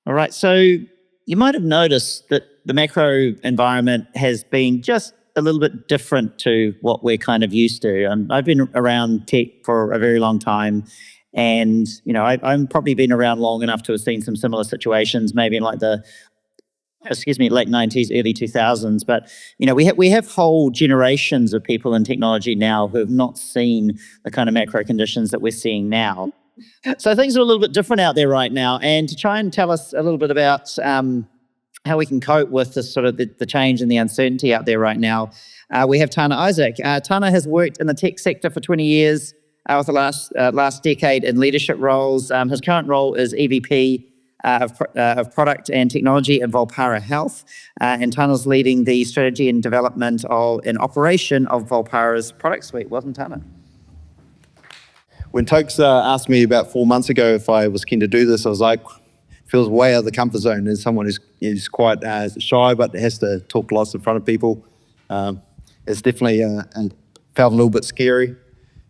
All right. So you might have noticed that the macro environment has been just a little bit different to what we're kind of used to. And I've been around tech for a very long time. And, I've probably been around long enough to have seen some similar situations, maybe in like late 90s, early 2000s. But, we have whole generations of people in technology now who have not seen the kind of macro conditions that we're seeing now. So things are a little bit different out there right now. And to try and tell us a little bit about how we can cope with this sort of the change and the uncertainty out there right now, we have Tana Isaac. Tana has worked in the tech sector for 20 years, with the last decade in leadership roles. His current role is EVP of Product and Technology at Volpara Health. And Tana's leading the strategy and development and operation of Volpara's product suite. Welcome, Tana. When Tokes asked me about 4 months ago if I was keen to do this, I was like, feels way out of the comfort zone. As someone who's quite shy but has to talk lots in front of people, it's definitely felt a little bit scary.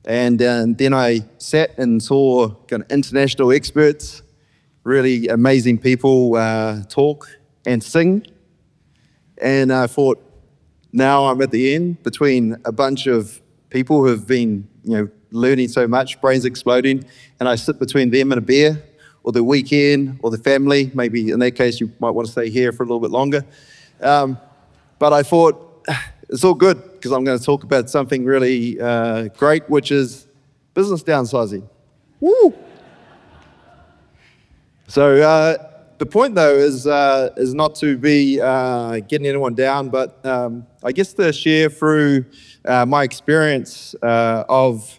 And then I sat and saw kind of international experts, really amazing people talk and sing. And I thought, now I'm at the end between a bunch of people who have been, learning so much, brains exploding, and I sit between them and a beer, or the weekend, or the family. Maybe in that case, you might want to stay here for a little bit longer. But I thought, it's all good, because I'm going to talk about something really great, which is business downsizing. Woo! So the point, though, is not to be getting anyone down, but I guess to share through my experience of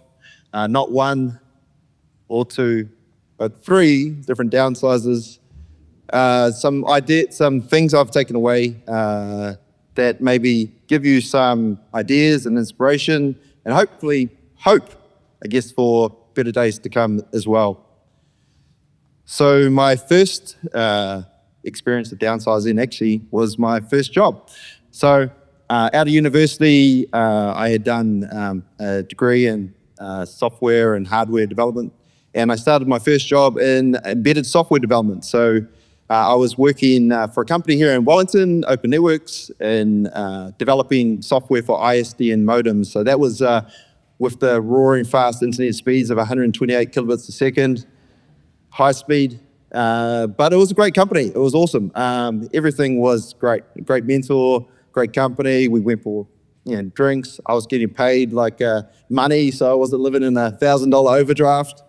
not one or two, but 3 different downsizes. Some things I've taken away that maybe give you some ideas and inspiration, and hopefully hope, I guess, for better days to come as well. So my first experience of downsizing actually was my first job. So out of university, I had done a degree in software and hardware development, and I started my first job in embedded software development. So I was working for a company here in Wellington, Open Networks, and developing software for ISDN modems. So that was with the roaring fast internet speeds of 128 kilobits a second, high speed. But it was a great company. It was awesome. Everything was great. Great mentor, great company. We went for drinks. I was getting paid like money, so I wasn't living in a $1,000 overdraft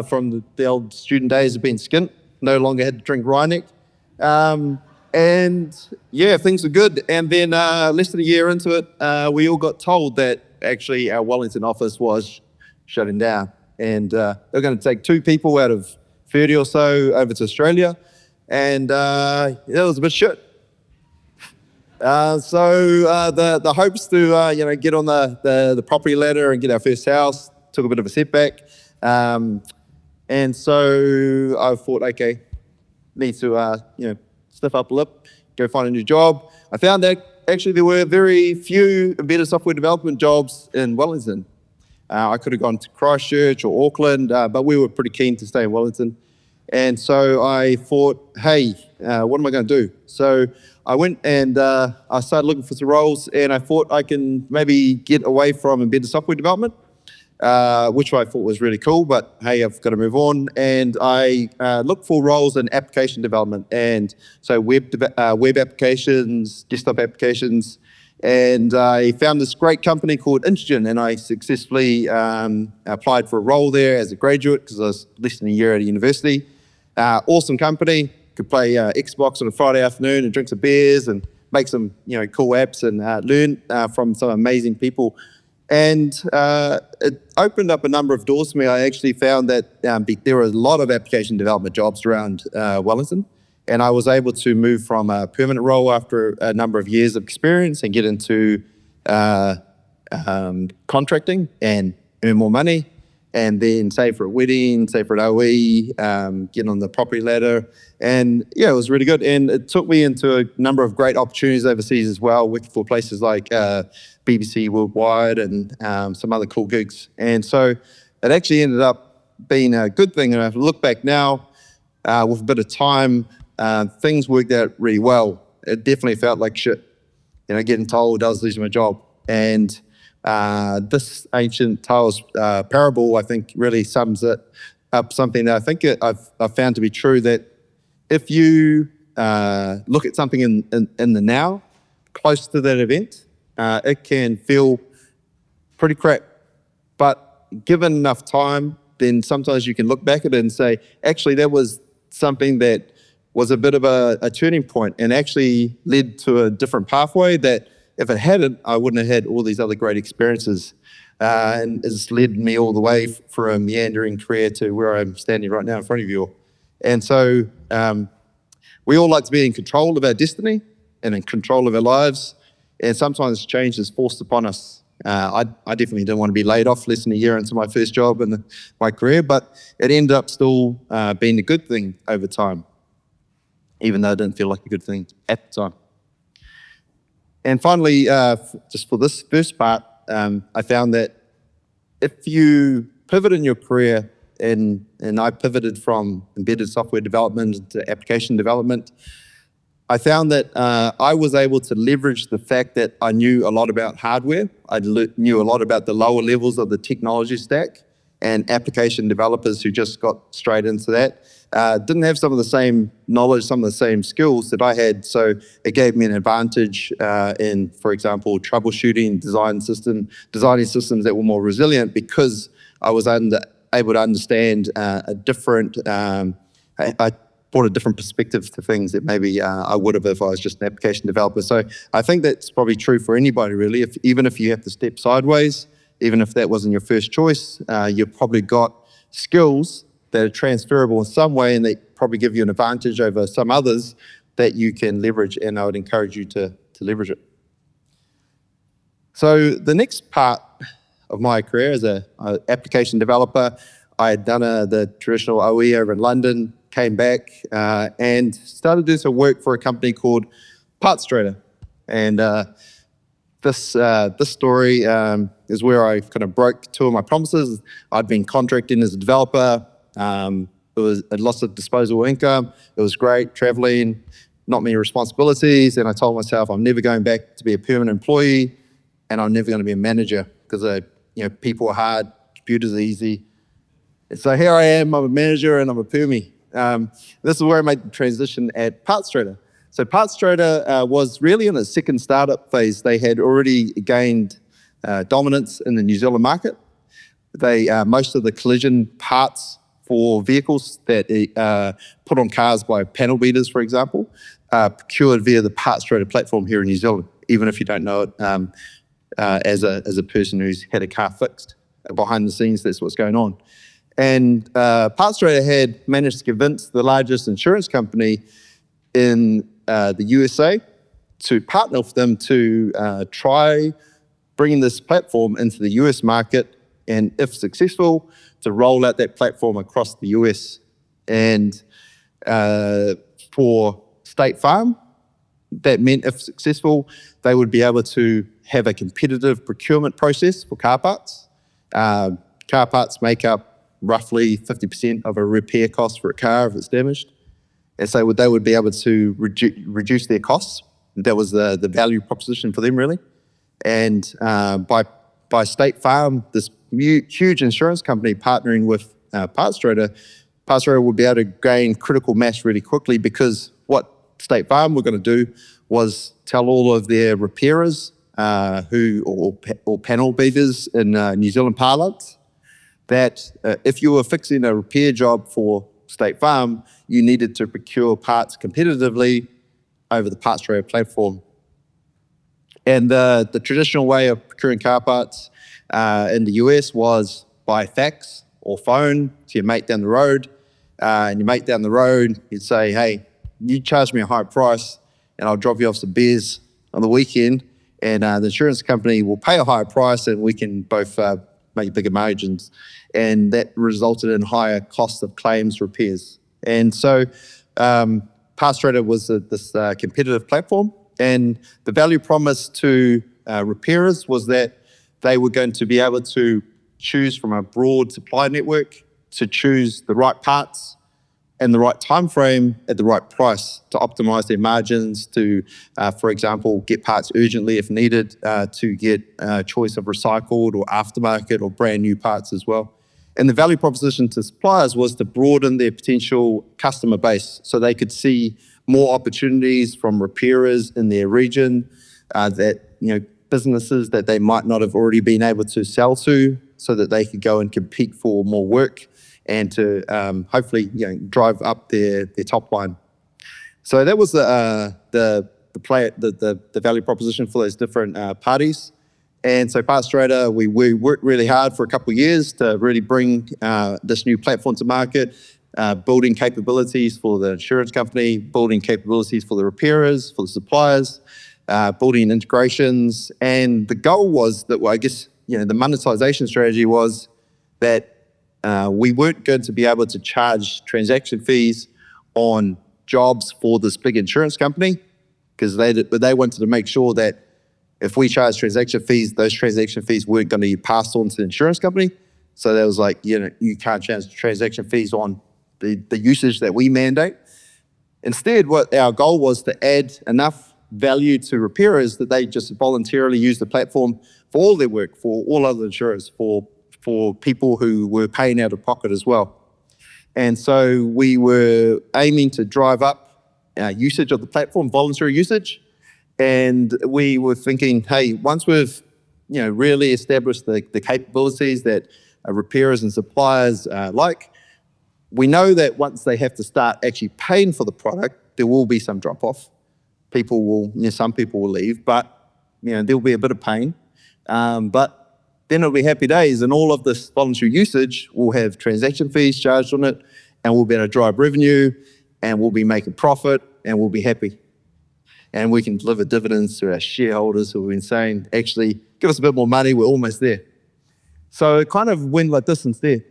from the old student days of being skint. No longer had to drink Rhineck. And yeah, things were good. And then less than a year into it, we all got told that actually our Wellington office was shutting down. And they're going to take 2 people out of 30 or so over to Australia. And it was a bit shit. So the hopes to get on the property ladder and get our first house took a bit of a setback. And so I thought, okay, need to stiff up a lip, go find a new job. I found that actually there were very few embedded software development jobs in Wellington. I could have gone to Christchurch or Auckland, but we were pretty keen to stay in Wellington. And so I thought, hey, what am I going to do? So I went and I started looking for some roles, and I thought I can maybe get away from embedded software development, which I thought was really cool, but hey, I've got to move on. And I looked for roles in application development, and so web applications, desktop applications, and I found this great company called Intergen, and I successfully applied for a role there as a graduate because I was less than a year at a university. Awesome company, could play Xbox on a Friday afternoon and drink some beers and make some cool apps and learn from some amazing people. And it opened up a number of doors for me. I actually found that there were a lot of application development jobs around Wellington, and I was able to move from a permanent role after a number of years of experience and get into contracting and earn more money, and then save for a wedding, save for an OE, get on the property ladder. And yeah, it was really good. And it took me into a number of great opportunities overseas as well, working for places like BBC Worldwide and some other cool gigs. And so it actually ended up being a good thing. And if I look back now, with a bit of time, things worked out really well. It definitely felt like shit, getting told I was losing my job. And this ancient tales parable, I think, really sums it up. Something that I think I've found to be true, that if you look at something in the now, close to that event, it can feel pretty crap. But given enough time, then sometimes you can look back at it and say, actually, that was something that was a bit of a turning point and actually led to a different pathway that if it hadn't, I wouldn't have had all these other great experiences. And it's led me all the way for a meandering career to where I'm standing right now in front of you all. And so we all like to be in control of our destiny and in control of our lives. And sometimes change is forced upon us. I definitely didn't want to be laid off less than a year into my first job in my career, but it ended up still being a good thing over time, even though it didn't feel like a good thing at the time. And finally, just for this first part, I found that if you pivot in your career, and I pivoted from embedded software development to application development, I found that I was able to leverage the fact that I knew a lot about hardware. I knew a lot about the lower levels of the technology stack, and application developers who just got straight into that didn't have some of the same knowledge, some of the same skills that I had. So it gave me an advantage in, for example, troubleshooting, designing systems that were more resilient, because I was able to understand a different, I brought a different perspective to things that maybe I would have if I was just an application developer. So I think that's probably true for anybody, really. Even if you have to step sideways, even if that wasn't your first choice, you've probably got skills that are transferable in some way, and they probably give you an advantage over some others that you can leverage, and I would encourage you to leverage it. So the next part of my career as an application developer, I had done the traditional OE over in London, came back and started doing some work for a company called Parts Trader. And this story is where I kind of broke two of my promises. I'd been contracting as a developer. It was a loss of disposable income. It was great, traveling, not many responsibilities. And I told myself I'm never going back to be a permanent employee, and I'm never going to be a manager, because people are hard, computers are easy. And so here I am, I'm a manager and I'm a permie. This is where I made the transition at Parts Trader. So Parts Trader was really in a second startup phase. They had already gained dominance in the New Zealand market. Most of the collision parts for vehicles that put on cars by panel beaters, for example, procured via the Parts Trader platform here in New Zealand, even if you don't know it as a person who's had a car fixed. Behind the scenes, that's what's going on. And Parts Trader had managed to convince the largest insurance company in the USA to partner with them to try bringing this platform into the US market, and if successful, to roll out that platform across the US. And for State Farm, that meant if successful, they would be able to have a competitive procurement process for car parts. Car parts make up roughly 50% of a repair cost for a car if it's damaged. And so they would be able to reduce their costs. That was the value proposition for them, really. And by State Farm, this huge insurance company partnering with Parts Trader would be able to gain critical mass really quickly, because what State Farm were going to do was tell all of their repairers or panel beaters in New Zealand parlance that if you were fixing a repair job for State Farm, you needed to procure parts competitively over the Parts Trader platform. And the traditional way of procuring car parts in the US was by fax or phone to your mate down the road. And your mate down the road, you'd say, hey, you charge me a high price and I'll drop you off some beers on the weekend, and the insurance company will pay a higher price and we can both make bigger margins. And that resulted in higher costs of claims repairs. And so Parts Trader was this competitive platform, and the value promise to repairers was that they were going to be able to choose from a broad supply network to choose the right parts and the right time frame at the right price to optimize their margins, to, for example, get parts urgently if needed, to get a choice of recycled or aftermarket or brand new parts as well. And the value proposition to suppliers was to broaden their potential customer base so they could see more opportunities from repairers in their region, that, businesses that they might not have already been able to sell to, so that they could go and compete for more work and to hopefully drive up their top line. So that was the value proposition for those different parties. And so Parts Trader, we worked really hard for a couple of years to really bring this new platform to market, building capabilities for the insurance company, building capabilities for the repairers, for the suppliers, building integrations. And the goal was that, well, I guess, the monetization strategy was that we weren't going to be able to charge transaction fees on jobs for this big insurance company, because they wanted to make sure that if we charge transaction fees, those transaction fees weren't going to be passed on to the insurance company. So that was like, you can't charge transaction fees on the usage that we mandate. Instead, what our goal was to add enough value to repairers that they just voluntarily use the platform for all their work, for all other insurers, for people who were paying out of pocket as well. And so we were aiming to drive up usage of the platform, voluntary usage. And we were thinking, hey, once we've really established the capabilities that repairers and suppliers like, we know that once they have to start actually paying for the product, there will be some drop-off. Some people will leave, but there'll be a bit of pain. But then it'll be happy days, and all of this voluntary usage will have transaction fees charged on it, and we'll be able to drive revenue, and we'll be making profit, and we'll be happy. And we can deliver dividends to our shareholders who have been saying, actually, give us a bit more money, we're almost there. So it kind of went like this instead.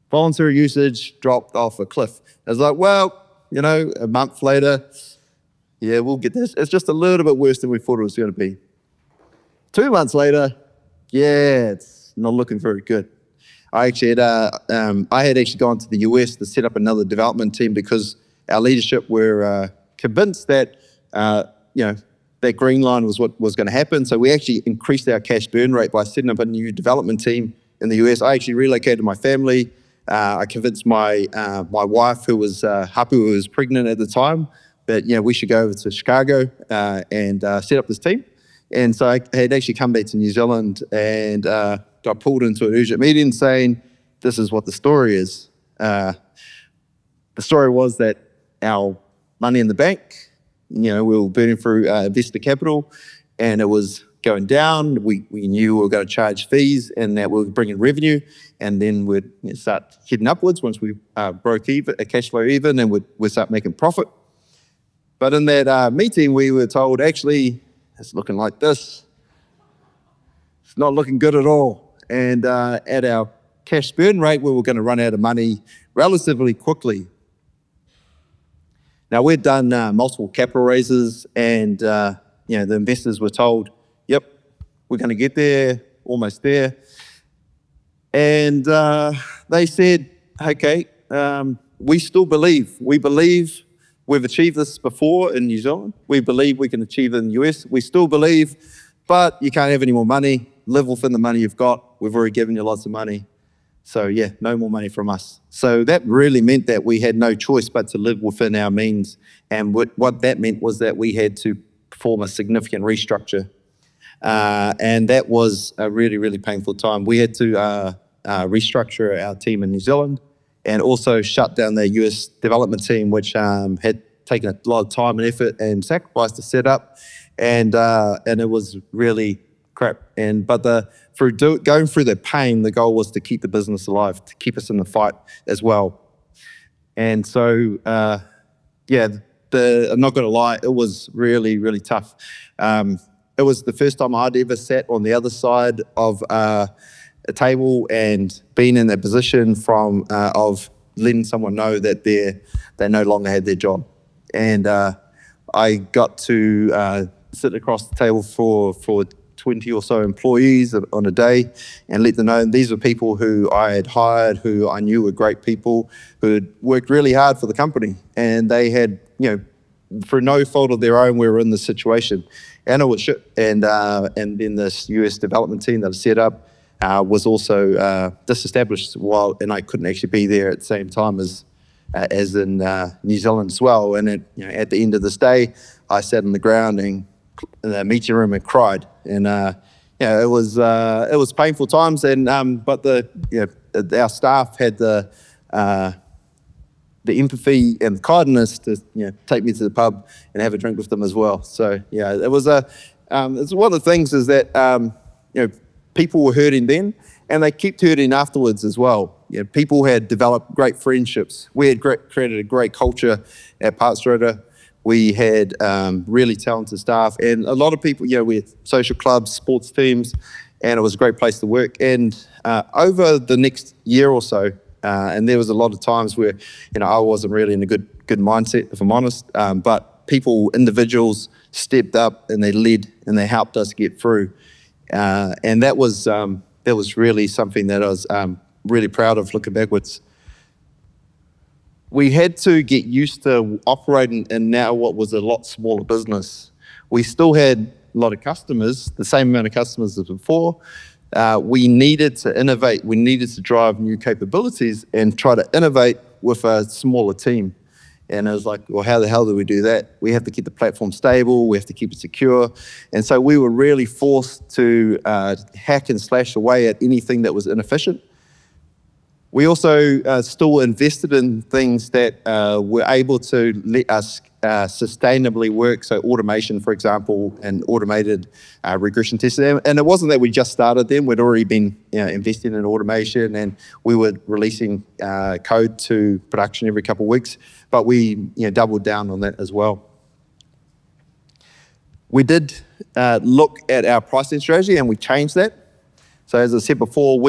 Voluntary usage dropped off a cliff. It's like, well, a month later, yeah, we'll get this. It's just a little bit worse than we thought it was going to be. 2 months later, yeah, it's not looking very good. I had actually gone to the US to set up another development team because our leadership were convinced that that green line was what was going to happen. So we actually increased our cash burn rate by setting up a new development team in the US. I actually relocated my family. I convinced my wife, who was happy, who was pregnant at the time, that we should go over to Chicago and set up this team. And so I had actually come back to New Zealand and got pulled into an urgent meeting saying, this is what the story is. The story was that our money in the bank, we were burning through investor capital, and it was going down. We knew we were going to charge fees and that we were bringing revenue, and then we'd start heading upwards once we broke even, cash flow even, and we'd start making profit. But in that meeting, we were told, actually, it's looking like this. It's not looking good at all. And at our cash burn rate, we were going to run out of money relatively quickly. Now, we'd done multiple capital raises, and the investors were told, yep, we're going to get there, almost there. And they said, okay, we still believe. We believe we've achieved this before in New Zealand. We believe we can achieve it in the US. We still believe, but you can't have any more money. Live within the money you've got. We've already given you lots of money. So yeah, no more money from us. So that really meant that we had no choice but to live within our means. And what that meant was that we had to perform a significant restructure. And that was a really, really painful time. We had to restructure our team in New Zealand and also shut down the US development team, which had taken a lot of time and effort and sacrifice to set up. And it was really crap. But going through the pain, the goal was to keep the business alive, to keep us in the fight as well. And so, I'm not going to lie, it was really, really tough. It was the first time I'd ever sat on the other side of a table and been in that position of letting someone know that they no longer had their job. And I got to sit across the table for 20 or so employees on a day and let them know these were people who I had hired, who I knew were great people, who had worked really hard for the company. And they had, for no fault of their own, we were in this situation. And it was shit. And then this US development team that I set up was also disestablished and I couldn't actually be there at the same time as in New Zealand as well. And at the end of this day, I sat on the ground in the meeting room and cried. And it was painful times. And but our staff had the empathy and kindness to take me to the pub and have a drink with them as well. So it was it's one of the things is that people were hurting then, and they kept hurting afterwards as well. People had developed great friendships. We had created a great culture at Parts Rotor. We had really talented staff, and a lot of people. We had social clubs, sports teams, and it was a great place to work. And over the next year or so, and there was a lot of times where I wasn't really in a good mindset, if I'm honest. But individuals stepped up and they led and they helped us get through. And that was really something that I was really proud of looking backwards. We had to get used to operating in now what was a lot smaller business. We still had a lot of customers, the same amount of customers as before. We needed to innovate. We needed to drive new capabilities and try to innovate with a smaller team. And I was like, well, how the hell do we do that? We have to keep the platform stable. We have to keep it secure. And so we were really forced to hack and slash away at anything that was inefficient. We also still invested in things that were able to let us sustainably work. So automation, for example, and automated regression testing. And it wasn't that we just started them. We'd already been investing in automation, and we were releasing code to production every couple of weeks. But we doubled down on that as well. We did look at our pricing strategy, and we changed that. So as I said before,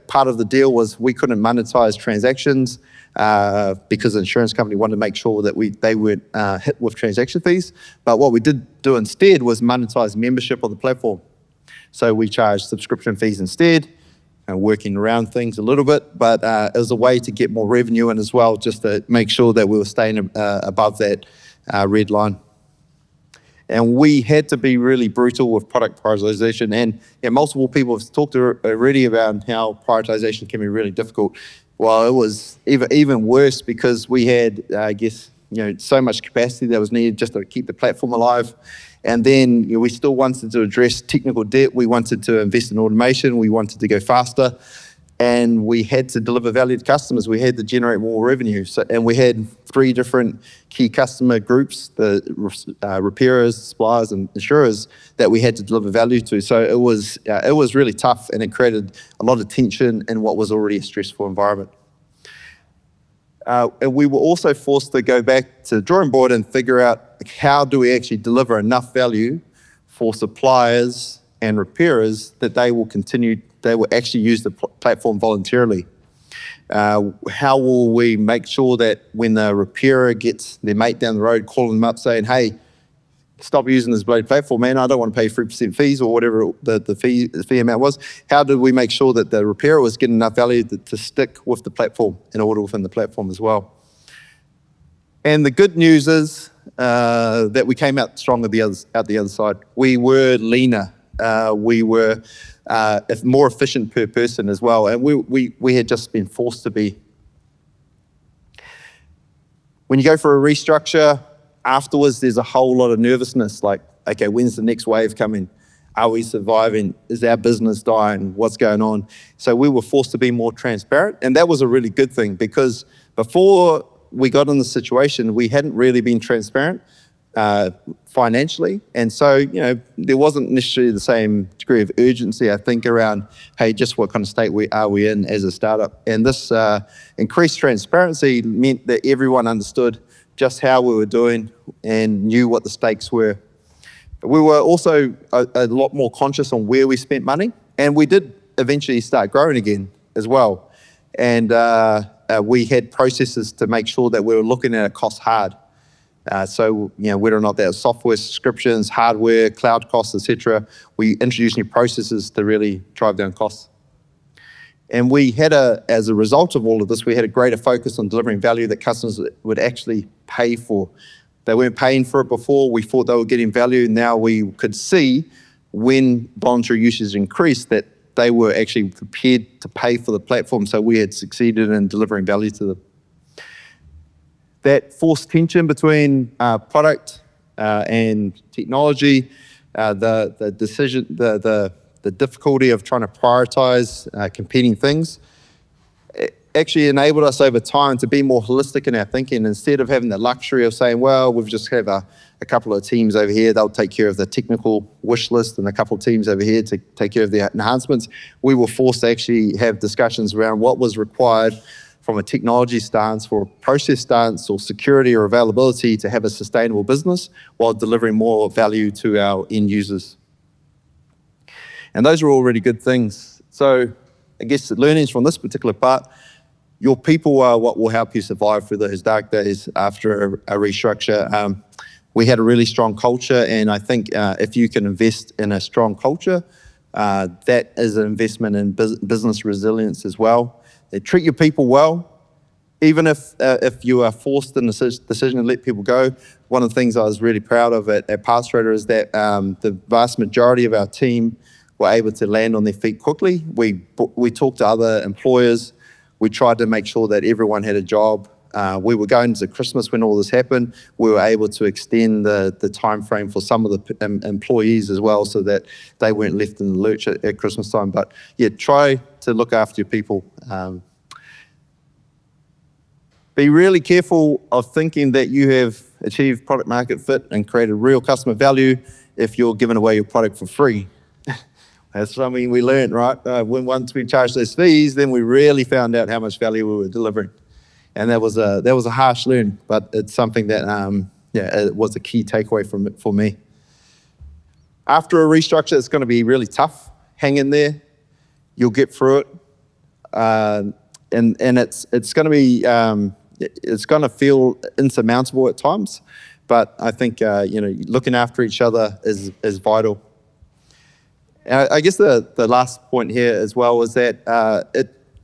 part of the deal was we couldn't monetize transactions because the insurance company wanted to make sure that they weren't hit with transaction fees. But what we did do instead was monetize membership on the platform. So we charged subscription fees instead, working around things a little bit, but it was a way to get more revenue in as well, just to make sure that we were staying above that red line. And we had to be really brutal with product prioritization. And multiple people have talked already about how prioritization can be really difficult. Well, it was even worse because we had, so much capacity that was needed just to keep the platform alive. And then we still wanted to address technical debt. We wanted to invest in automation. We wanted to go faster. And we had to deliver value to customers. We had to generate more revenue. And we had 3 different key customer groups, the repairers, suppliers, and insurers that we had to deliver value to. So it was really tough, and it created a lot of tension in what was already a stressful environment. And we were also forced to go back to the drawing board and figure out how do we actually deliver enough value for suppliers and repairers that they will actually use the platform voluntarily. How will we make sure that when the repairer gets their mate down the road calling them up saying, hey, stop using this bloody platform, man, I don't want to pay 3% fees or whatever the fee amount was. How did we make sure that the repairer was getting enough value to stick with the platform and order within the platform as well? And the good news is that we came out strong out the other side. We were leaner. We were more efficient per person as well, and we had just been forced to be. When you go for a restructure, afterwards there's a whole lot of nervousness, like, okay, when's the next wave coming? Are we surviving? Is our business dying? What's going on? So we were forced to be more transparent, and that was a really good thing, because before we got in the situation, we hadn't really been transparent financially, and so there wasn't necessarily the same degree of urgency, I think, around, hey, just what kind of state are we in as a startup. And this increased transparency meant that everyone understood just how we were doing and knew what the stakes were. We were also a lot more conscious on where we spent money, and we did eventually start growing again as well. And we had processes to make sure that we were looking at a cost hard. So, whether or not that's software subscriptions, hardware, cloud costs, etc., we introduced new processes to really drive down costs. And we had as a result of all of this, we had a greater focus on delivering value that customers would actually pay for. They weren't paying for it before. We thought they were getting value. Now we could see when voluntary usage increased that they were actually prepared to pay for the platform. So we had succeeded in delivering value to them. That forced tension between product and technology, the decision, the difficulty of trying to prioritize competing things, it actually enabled us over time to be more holistic in our thinking. Instead of having the luxury of saying, well, we've just have a couple of teams over here, they'll take care of the technical wish list, and a couple of teams over here to take care of the enhancements, we were forced to actually have discussions around what was required from a technology stance, or a process stance, or security or availability to have a sustainable business while delivering more value to our end users. And those are all really good things. So I guess the learnings from this particular part, your people are what will help you survive through those dark days after a restructure. We had a really strong culture, and I think if you can invest in a strong culture, that is an investment in business resilience as well. They treat your people well, even if you are forced in the decision to let people go. One of the things I was really proud of at Pathstrader is that the vast majority of our team were able to land on their feet quickly. We talked to other employers. We tried to make sure that everyone had a job. We were going to Christmas when all this happened. We were able to extend the time frame for some of the employees as well, so that they weren't left in the lurch at Christmas time. But yeah, try to look after your people. Be really careful of thinking that you have achieved product market fit and created real customer value if you're giving away your product for free. That's something we learned, right? Once we charged those fees, then we really found out how much value we were delivering. And that was a harsh learn, but it's something that it was a key takeaway for me. After a restructure, it's going to be really tough. Hang in there. You'll get through it. And it's going to be it's going to feel insurmountable at times, but I think looking after each other is vital. I guess the last point here as well is that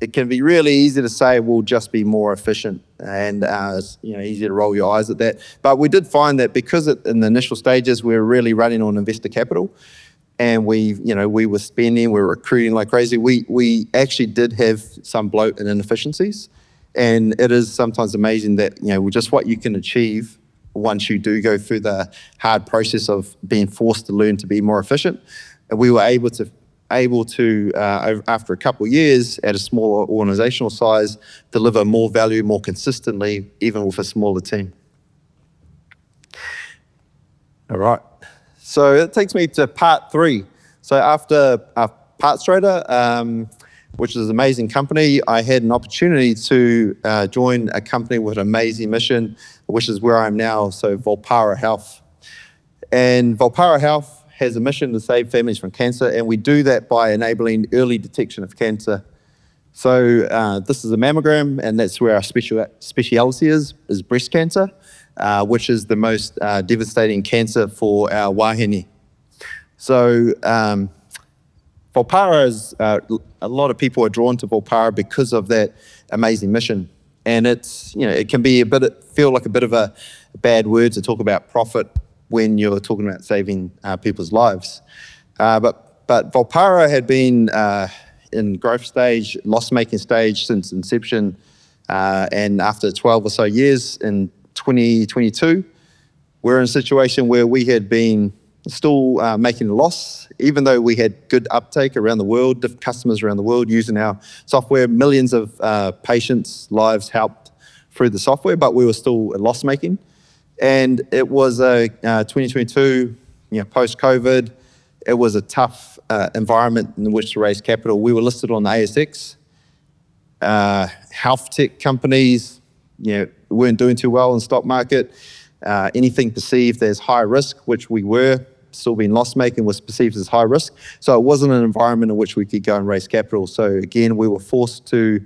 it can be really easy to say we'll just be more efficient, and it's easy to roll your eyes at that. But we did find that because in the initial stages we were really running on investor capital, and we were spending, we were recruiting like crazy. We actually did have some bloat and inefficiencies, and it is sometimes amazing that just what you can achieve once you do go through the hard process of being forced to learn to be more efficient. And we were able to after a couple of years at a smaller organizational size, deliver more value more consistently, even with a smaller team. All right. So that takes me to part 3. So after Pathstrader, which is an amazing company, I had an opportunity to join a company with an amazing mission, which is where I am now, so Volpara Health. And Volpara Health has a mission to save families from cancer, and we do that by enabling early detection of cancer. So this is a mammogram, and that's where our speciality is breast cancer, which is the most devastating cancer for our wahine. So Volpara is, a lot of people are drawn to Volpara because of that amazing mission. And it's, it can be feel like a bit of a bad word to talk about profit when you're talking about saving people's lives. But Volpara had been in growth stage, loss-making stage since inception. And after 12 or so years in 2022, we're in a situation where we had been still making a loss, even though we had good uptake around the world, different customers around the world using our software, millions of patients' lives helped through the software, but we were still loss-making. And it was 2022, post-COVID. It was a tough environment in which to raise capital. We were listed on the ASX. Health tech companies, weren't doing too well in the stock market. Anything perceived as high risk, which we were, still being loss-making, was perceived as high risk. So it wasn't an environment in which we could go and raise capital. So again, we were forced to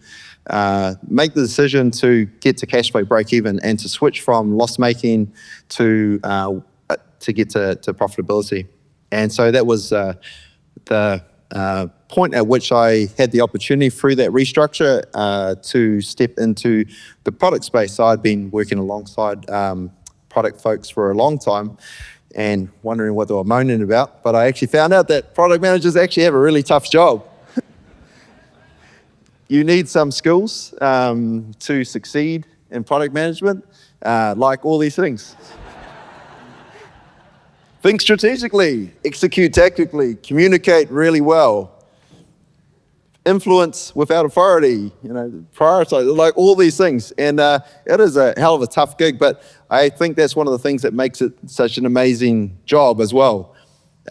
make the decision to get to cash flow break even and to switch from loss-making to get to profitability. And so that was the point at which I had the opportunity through that restructure to step into the product space. So I'd been working alongside product folks for a long time and wondering what they were moaning about. But I actually found out that product managers actually have a really tough job. You need some skills to succeed in product management, like all these things. Think strategically, execute tactically, communicate really well, influence without authority, prioritize, like all these things. And it is a hell of a tough gig, but I think that's one of the things that makes it such an amazing job as well.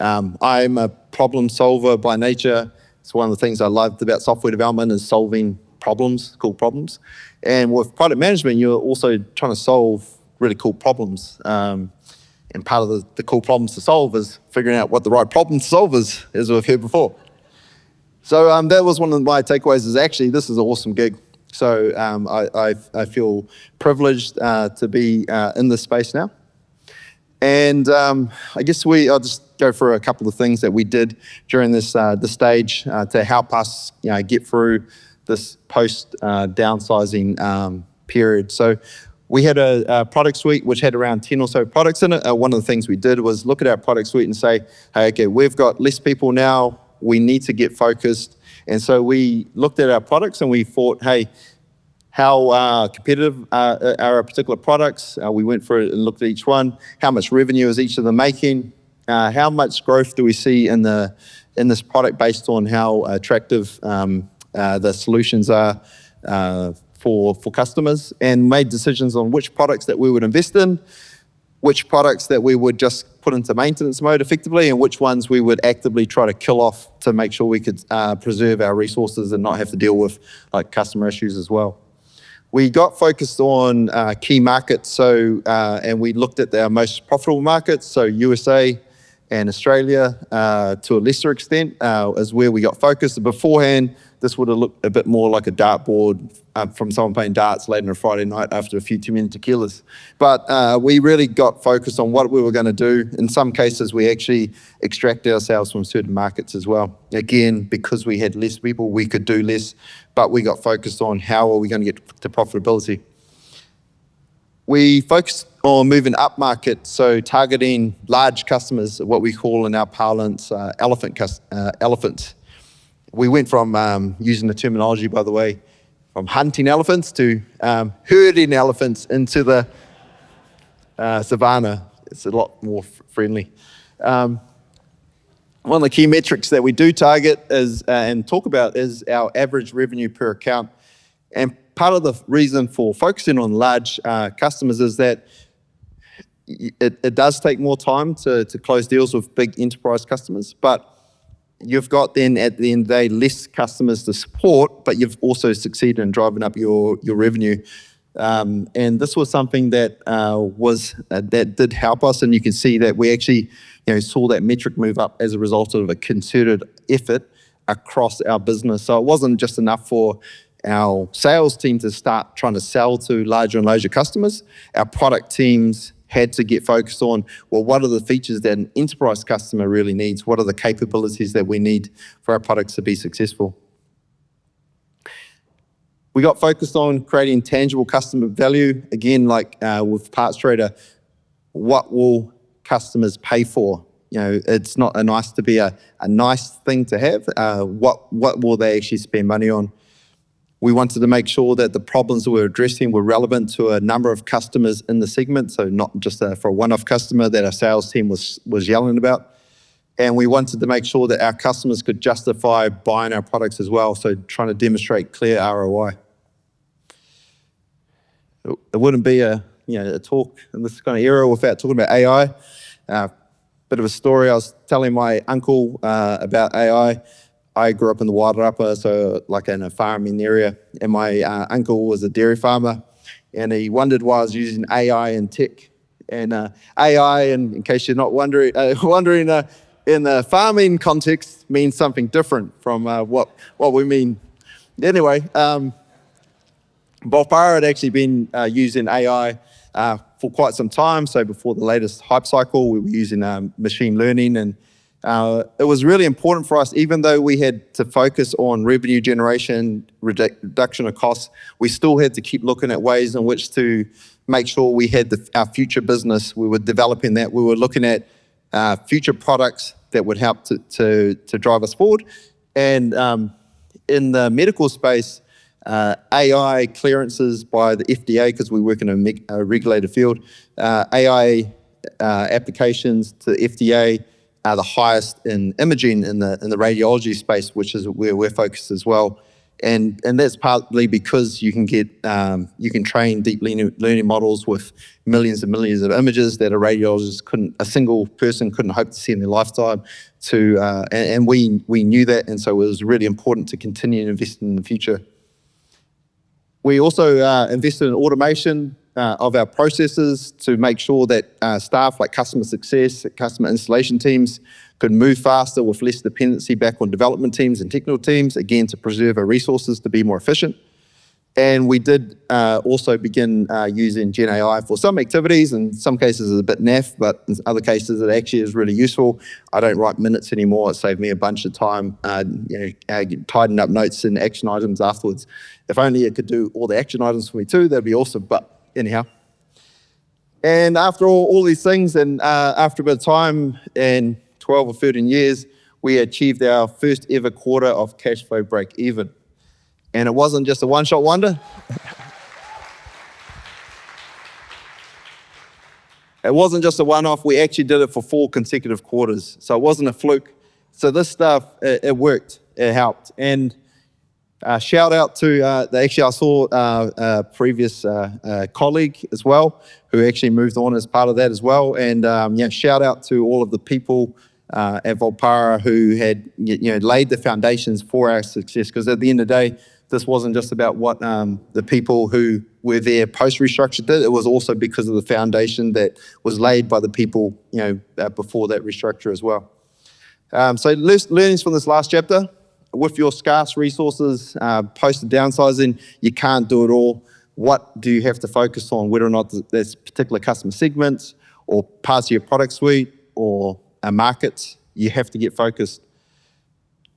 I'm a problem solver by nature. It's one of the things I loved about software development is solving problems, cool problems. And with product management, you're also trying to solve really cool problems. And part of the cool problems to solve is figuring out what the right problem to solve is, as we've heard before. So that was one of my takeaways is actually this is an awesome gig. So I feel privileged to be in this space now. And I guess I'll just go through a couple of things that we did during this stage to help us get through this post downsizing period. So we had a product suite which had around 10 or so products in it. One of the things we did was look at our product suite and say, hey, okay, we've got less people now. We need to get focused. And so we looked at our products and we thought, hey, how competitive are our particular products? We went through and looked at each one. How much revenue is each of them making? How much growth do we see in this product based on how attractive the solutions are for customers, and made decisions on which products that we would invest in, which products that we would just put into maintenance mode effectively, and which ones we would actively try to kill off to make sure we could preserve our resources and not have to deal with like customer issues as well. We got focused on key markets, and we looked at our most profitable markets, so USA and Australia to a lesser extent is where we got focused. Beforehand, this would have looked a bit more like a dartboard from someone playing darts late on a Friday night after a few too many tequilas. But we really got focused on what we were going to do. In some cases, we actually extracted ourselves from certain markets as well. Again, because we had less people, we could do less, but we got focused on how are we going to get to profitability. We focused on moving up market, so targeting large customers, what we call in our parlance, elephants. We went from, using the terminology, by the way, from hunting elephants to herding elephants into the savannah. It's a lot more friendly. One of the key metrics that we do target is and talk about is our average revenue per account. And part of the reason for focusing on large customers is that it does take more time to close deals with big enterprise customers, but you've got then at the end of the day less customers to support, but you've also succeeded in driving up your revenue. And this was something that that did help us, and you can see that we actually saw that metric move up as a result of a concerted effort across our business. So it wasn't just enough for our sales team to start trying to sell to larger and larger customers. Our product teams had to get focused on, well, what are the features that an enterprise customer really needs? What are the capabilities that we need for our products to be successful? We got focused on creating tangible customer value. Again, like with Parts Trader, what will customers pay for? It's not a nice to be a nice thing to have. What will they actually spend money on? We wanted to make sure that the problems that we're addressing were relevant to a number of customers in the segment, so not just for a one-off customer that our sales team was yelling about. And we wanted to make sure that our customers could justify buying our products as well, so trying to demonstrate clear ROI. It wouldn't be a talk in this kind of era without talking about AI. Bit of a story. I was telling my uncle about AI. I grew up in the Wairarapa, so like in a farming area, and my uncle was a dairy farmer, and he wondered why I was using AI and tech And AI, and in case you're not wondering, in the farming context, means something different from what we mean. Anyway, Volpara had actually been using AI for quite some time. So before the latest hype cycle, we were using machine learning, and it was really important for us, even though we had to focus on revenue generation, reduction of costs, we still had to keep looking at ways in which to make sure we had our future business. We were developing that. We were looking at future products that would help to drive us forward. And in the medical space, AI clearances by the FDA, because we work in a regulated field, AI applications to the FDA are the highest in imaging in the radiology space, which is where we're focused as well. And that's partly because you can train deep learning models with millions and millions of images that a single person couldn't hope to see in their lifetime. And we knew that, and so it was really important to continue to invest in the future. We also invested in automation of our processes to make sure that staff like customer success, customer installation teams could move faster with less dependency back on development teams and technical teams, again, to preserve our resources to be more efficient. And we did also begin using Gen AI for some activities. In some cases, it's a bit naff, but in other cases, it actually is really useful. I don't write minutes anymore. It saved me a bunch of time, tidying up notes and action items afterwards. If only it could do all the action items for me too, that'd be awesome. But anyhow. And after all these things, and after a bit of time, and 12 or 13 years, we achieved our first ever quarter of cash flow break even. And it wasn't just a one-shot wonder. It wasn't just a one-off. We actually did it for 4 consecutive quarters. So it wasn't a fluke. So this stuff, it worked. It helped. And shout out to, actually I saw a previous colleague as well, who actually moved on as part of that as well. And shout out to all of the people at Volpara who had laid the foundations for our success. Because at the end of the day, this wasn't just about what the people who were there post-restructure did. It was also because of the foundation that was laid by the people before that restructure as well. So learnings from this last chapter. With your scarce resources, post the downsizing, you can't do it all. What do you have to focus on? Whether or not there's particular customer segments or parts of your product suite or markets, you have to get focused.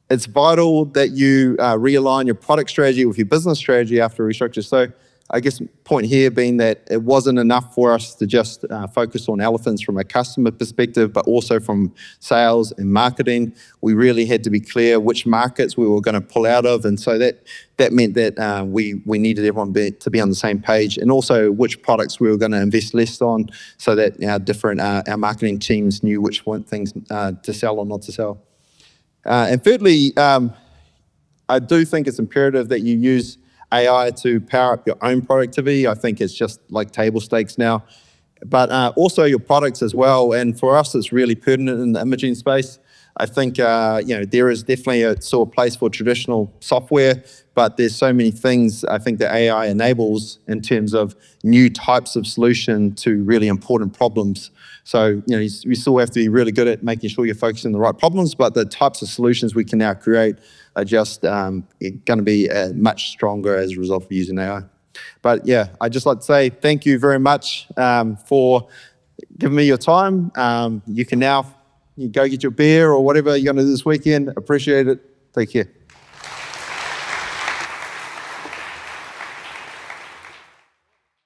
It's vital that you realign your product strategy with your business strategy after restructure. So I guess point here being that it wasn't enough for us to just focus on elephants from a customer perspective, but also from sales and marketing. We really had to be clear which markets we were going to pull out of. And so that meant that we needed everyone to be on the same page, and also which products we were going to invest less on, so that our marketing teams knew which things to sell or not to sell. And thirdly, I do think it's imperative that you use AI to power up your own productivity. I think it's just like table stakes now, but also your products as well. And for us, it's really pertinent in the imaging space. I think there is definitely a sort of place for traditional software, but there's so many things I think that AI enables in terms of new types of solution to really important problems. So you still have to be really good at making sure you're focusing on the right problems, but the types of solutions we can now create are just going to be much stronger as a result of using AI. But yeah, I'd just like to say thank you very much for giving me your time. You can now go get your beer or whatever you're going to do this weekend. Appreciate it. Take care.